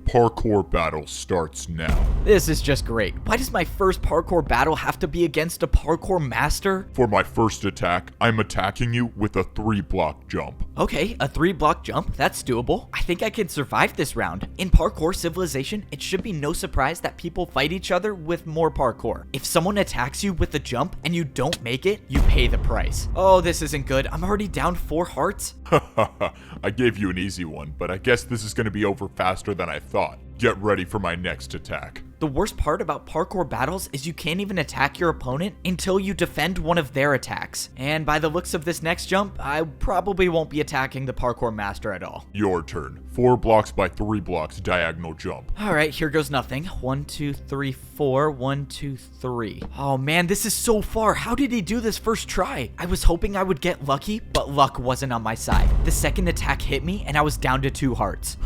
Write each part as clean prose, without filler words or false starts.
parkour battle starts now. This is just great. Why does my first parkour battle have to be against a parkour master? For my first attack, I'm attacking you with a 3-block jump. Okay, a 3-block jump, that's doable. I think I can survive this round. In Parkour Civilization, it should be no surprise that people fight each other with more parkour. If someone attacks you with a jump and you don't make it, you pay the price. Oh, this isn't good. I'm already down 4 hearts. I gave you an easy one, but I guess this is going to be over faster than I thought. Get ready for my next attack. The worst part about parkour battles is you can't even attack your opponent until you defend one of their attacks. And by the looks of this next jump, I probably won't be attacking the parkour master at all. Your turn. 4 blocks by 3 blocks diagonal jump. Alright, here goes nothing. 1, 2, 3, 4. 1, 2, 3. Oh man, this is so far. How did he do this first try? I was hoping I would get lucky, but luck wasn't on my side. The second attack hit me and I was down to 2 hearts.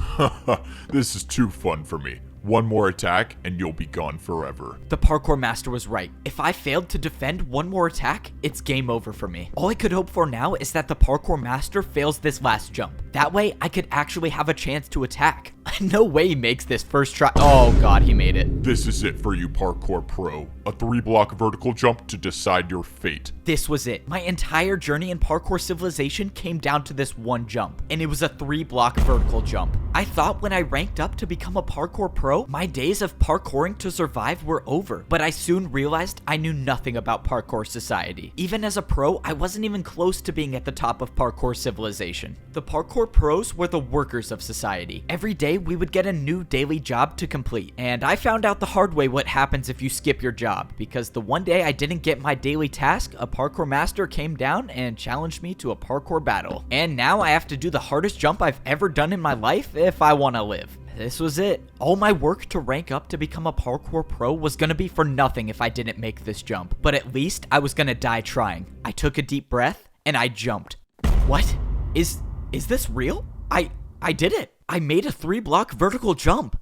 This is too fun for me. One more attack and you'll be gone forever. The parkour master was right. If I failed to defend one more attack, it's game over for me. All I could hope for now is that the parkour master fails this last jump. That way, I could actually have a chance to attack. No way he makes this first try. Oh god, he made it. This is it for you, parkour pro. A 3-block vertical jump to decide your fate. This was it. My entire journey in Parkour Civilization came down to this one jump, and it was a 3-block vertical jump. I thought when I ranked up to become a parkour pro, my days of parkouring to survive were over, but I soon realized I knew nothing about parkour society. Even as a pro, I wasn't even close to being at the top of Parkour Civilization. The parkour pros were the workers of society. Every day we would get a new daily job to complete, and I found out the hard way what happens if you skip your job, because the one day I didn't get my daily task, a parkour master came down and challenged me to a parkour battle. And now I have to do the hardest jump I've ever done in my life if I want to live. This was it. All my work to rank up to become a parkour pro was gonna be for nothing if I didn't make this jump, but at least I was gonna die trying. I took a deep breath and I jumped. What? Is this real? I did it. I made a 3-block vertical jump.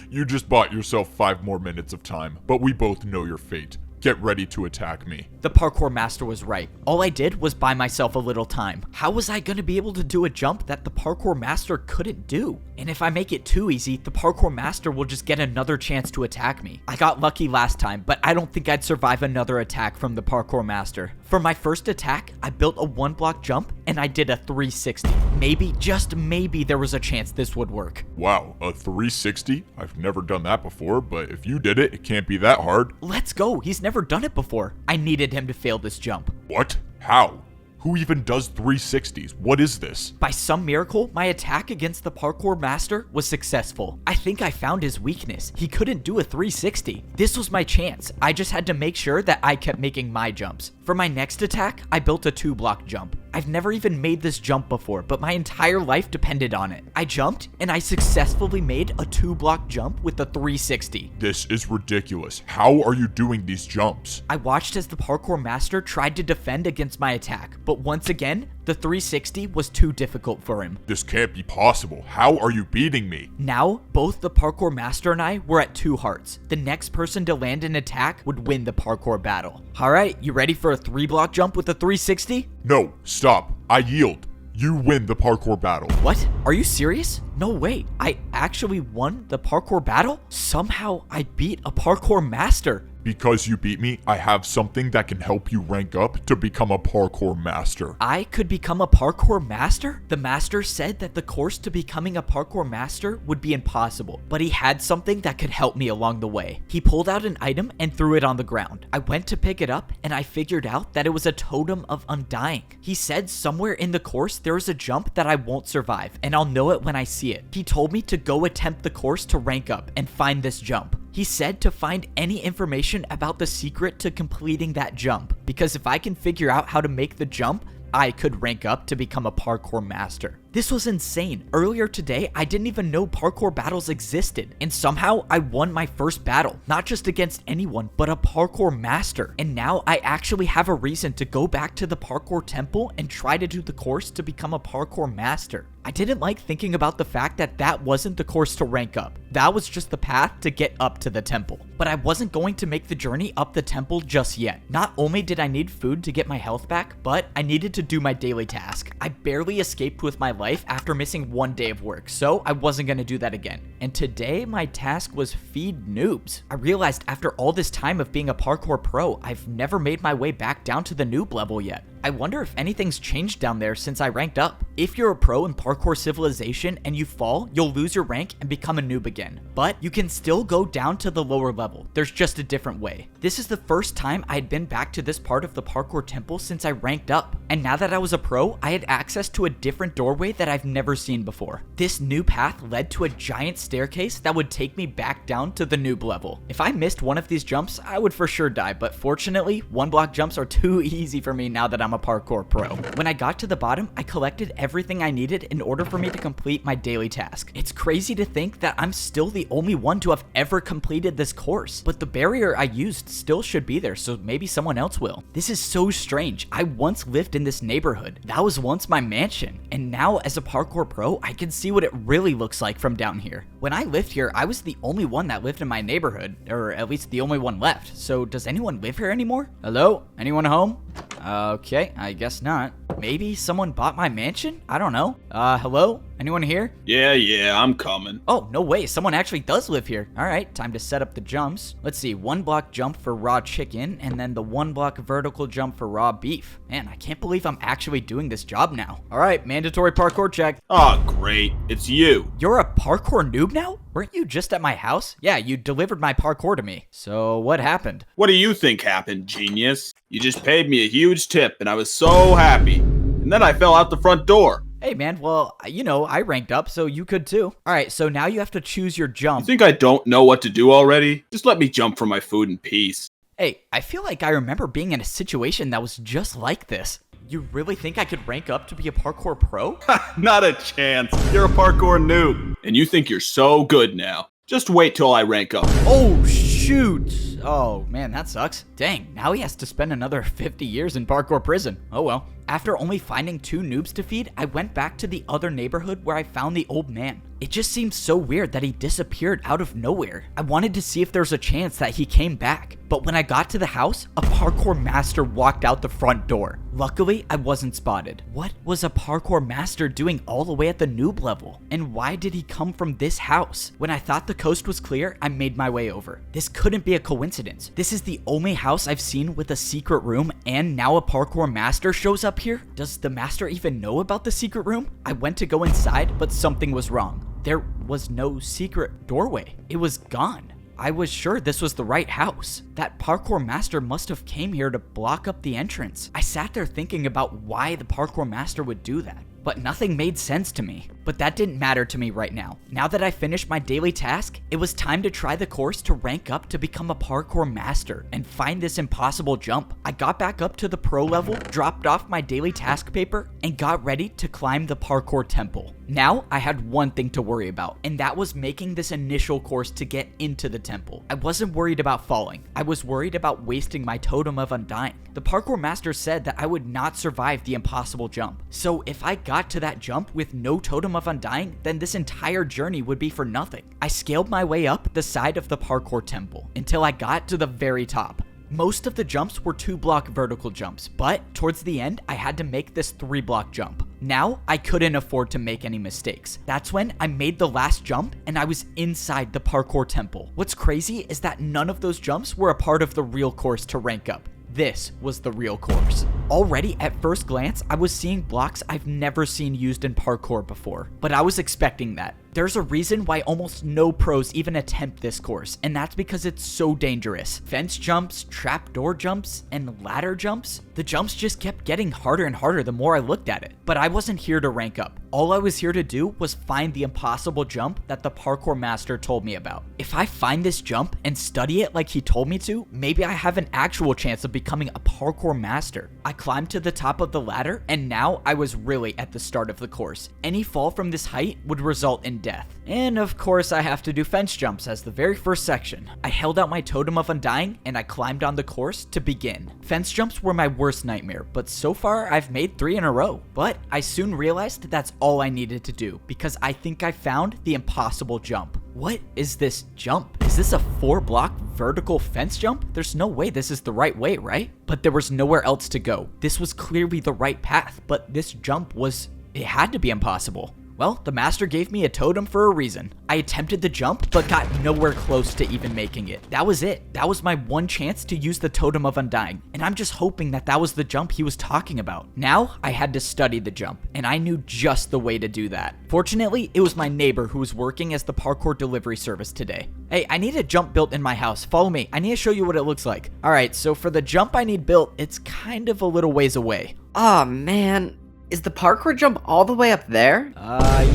You just bought yourself 5 more minutes of time, but we both know your fate. Get ready to attack me. The parkour master was right. All I did was buy myself a little time. How was I going to be able to do a jump that the parkour master couldn't do? And if I make it too easy, the parkour master will just get another chance to attack me. I got lucky last time, but I don't think I'd survive another attack from the parkour master. For my first attack, I built a 1-block jump and I did a 360. Maybe, just maybe, there was a chance this would work. Wow, a 360? I've never done that before, but if you did it, it can't be that hard. Let's go. He's never done it before. I needed him to fail this jump. What? How? Who even does 360s? What is this? By some miracle, my attack against the parkour master was successful. I think I found his weakness. He couldn't do a 360. This was my chance. I just had to make sure that I kept making my jumps. For my next attack, I built a 2-block jump. I've never even made this jump before, but my entire life depended on it. I jumped, and I successfully made a 2-block jump with a 360. This is ridiculous. How are you doing these jumps? I watched as the parkour master tried to defend against my attack, but once again, the 360 was too difficult for him. This can't be possible. How are you beating me? Now, both the parkour master and I were at 2 hearts. The next person to land an attack would win the parkour battle. Alright, you ready for a 3-block jump with a 360? No, stop. I yield. You win the parkour battle. What? Are you serious? No way. I actually won the parkour battle? Somehow I beat a parkour master. Because you beat me, I have something that can help you rank up to become a parkour master. I could become a parkour master? The master said that the course to becoming a parkour master would be impossible, but he had something that could help me along the way. He pulled out an item and threw it on the ground. I went to pick it up and I figured out that it was a totem of undying. He said somewhere in the course there is a jump that I won't survive, and I'll know it when I see it. He told me to go attempt the course to rank up and find this jump. He said to find any information about the secret to completing that jump, because if I can figure out how to make the jump, I could rank up to become a parkour master. This was insane. Earlier today, I didn't even know parkour battles existed, and somehow I won my first battle, not just against anyone, but a parkour master. And now I actually have a reason to go back to the parkour temple and try to do the course to become a parkour master. I didn't like thinking about the fact that that wasn't the course to rank up. That was just the path to get up to the temple. But I wasn't going to make the journey up the temple just yet. Not only did I need food to get my health back, but I needed to do my daily task. I barely escaped with my life life after missing 1 day of work, so I wasn't gonna do that again. And today, my task was feed noobs. I realized after all this time of being a parkour pro, I've never made my way back down to the noob level yet. I wonder if anything's changed down there since I ranked up. If you're a pro in Parkour Civilization and you fall, you'll lose your rank and become a noob again. But you can still go down to the lower level. There's just a different way. This is the first time I'd been back to this part of the parkour temple since I ranked up. And now that I was a pro, I had access to a different doorway that I've never seen before. This new path led to a giant staircase that would take me back down to the noob level. If I missed one of these jumps, I would for sure die, but fortunately, 1-block jumps are too easy for me now that I'm a parkour pro. When I got to the bottom, I collected everything I needed in order for me to complete my daily task. It's crazy to think that I'm still the only one to have ever completed this course, but the barrier I used still should be there, so maybe someone else will. This is so strange. I once lived in this neighborhood. That was once my mansion, and now as a parkour pro, I can see what it really looks like from down here. When I lived here, I was the only one that lived in my neighborhood, or at least the only one left. So does anyone live here anymore? Hello? Anyone home? Okay, I guess not. Maybe someone bought my mansion? I don't know. Hello? Anyone here? Yeah, I'm coming. Oh, no way. Someone actually does live here. All right, time to set up the jumps. Let's see, 1-block jump for raw chicken, and then the 1-block vertical jump for raw beef. Man, I can't believe I'm actually doing this job now. All right, mandatory parkour check. Oh, great. It's you. You're a parkour noob now? Weren't you just at my house? Yeah, you delivered my parkour to me. So what happened? What do you think happened, genius? You just paid me a huge tip, and I was so happy. And then I fell out the front door. Hey man, well, you know, I ranked up, so you could too. All right, so now you have to choose your jump. You think I don't know what to do already? Just let me jump for my food in peace. Hey, I feel like I remember being in a situation that was just like this. You really think I could rank up to be a parkour pro? Not a chance. You're a parkour noob. And you think you're so good now. Just wait till I rank up. Oh, shoot. Oh, man, that sucks. Dang, now he has to spend another 50 years in parkour prison. Oh well. After only finding 2 noobs to feed, I went back to the other neighborhood where I found the old man. It just seems so weird that he disappeared out of nowhere. I wanted to see if there's a chance that he came back, but when I got to the house, a parkour master walked out the front door. Luckily, I wasn't spotted. What was a parkour master doing all the way at the noob level? And why did he come from this house? When I thought the coast was clear, I made my way over. This couldn't be a coincidence. This is the only house I've seen with a secret room, and now a parkour master shows up here? Does the master even know about the secret room? I went to go inside, but something was wrong. There was no secret doorway. It was gone. I was sure this was the right house. That parkour master must have came here to block up the entrance. I sat there thinking about why the parkour master would do that, but nothing made sense to me. But that didn't matter to me right now. Now that I finished my daily task, it was time to try the course to rank up to become a parkour master and find this impossible jump. I got back up to the pro level, dropped off my daily task paper, and got ready to climb the parkour temple. Now, I had one thing to worry about, and that was making this initial course to get into the temple. I wasn't worried about falling. I was worried about wasting my totem of undying. The parkour master said that I would not survive the impossible jump. So if I got to that jump with no totem of undying, then this entire journey would be for nothing. I scaled my way up the side of the parkour temple until I got to the very top. Most of the jumps were 2-block vertical jumps, but towards the end, I had to make this 3-block jump. Now, I couldn't afford to make any mistakes. That's when I made the last jump and I was inside the parkour temple. What's crazy is that none of those jumps were a part of the real course to rank up. This was the real course. Already at first glance, I was seeing blocks I've never seen used in parkour before, but I was expecting that. There's a reason why almost no pros even attempt this course, and that's because it's so dangerous. Fence jumps, trapdoor jumps, and ladder jumps. The jumps just kept getting harder and harder the more I looked at it. But I wasn't here to rank up. All I was here to do was find the impossible jump that the parkour master told me about. If I find this jump and study it like he told me to, maybe I have an actual chance of becoming a parkour master. I climbed to the top of the ladder, and now I was really at the start of the course. Any fall from this height would result in death. And of course I have to do fence jumps as the very first section. I held out my totem of undying and I climbed on the course to begin. Fence jumps were my worst nightmare, but so far I've made 3 in a row. But I soon realized that's all I needed to do because I think I found the impossible jump. What is this jump? Is this a 4-block vertical fence jump? There's no way this is the right way, right? But there was nowhere else to go. This was clearly the right path, but this jump was It had to be impossible. Well, the master gave me a totem for a reason. I attempted the jump, but got nowhere close to even making it. That was it. That was my one chance to use the Totem of Undying, and I'm just hoping that that was the jump he was talking about. Now, I had to study the jump, and I knew just the way to do that. Fortunately, it was my neighbor who was working as the parkour delivery service today. Hey, I need a jump built in my house. Follow me. I need to show you what it looks like. Alright, so for the jump I need built, it's kind of a little ways away. Aw, man. Is the parkour jump all the way up there?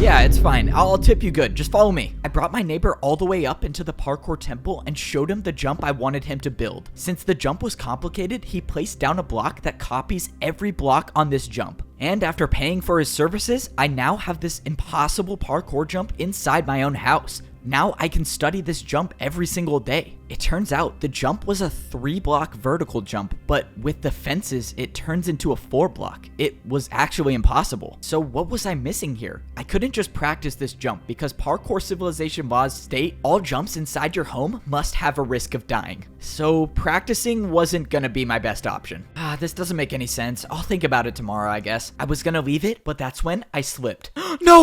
Yeah, it's fine. I'll tip you good. Just follow me. I brought my neighbor all the way up into the parkour temple and showed him the jump I wanted him to build. Since the jump was complicated, he placed down a block that copies every block on this jump. And after paying for his services, I now have this impossible parkour jump inside my own house. Now I can study this jump every single day. It turns out the jump was a 3-block vertical jump, but with the fences, it turns into a 4-block. It was actually impossible. So what was I missing here? I couldn't just practice this jump because parkour civilization laws state all jumps inside your home must have a risk of dying. So practicing wasn't gonna be my best option. This doesn't make any sense. I'll think about it tomorrow, I guess. I was gonna leave it, but that's when I slipped. No!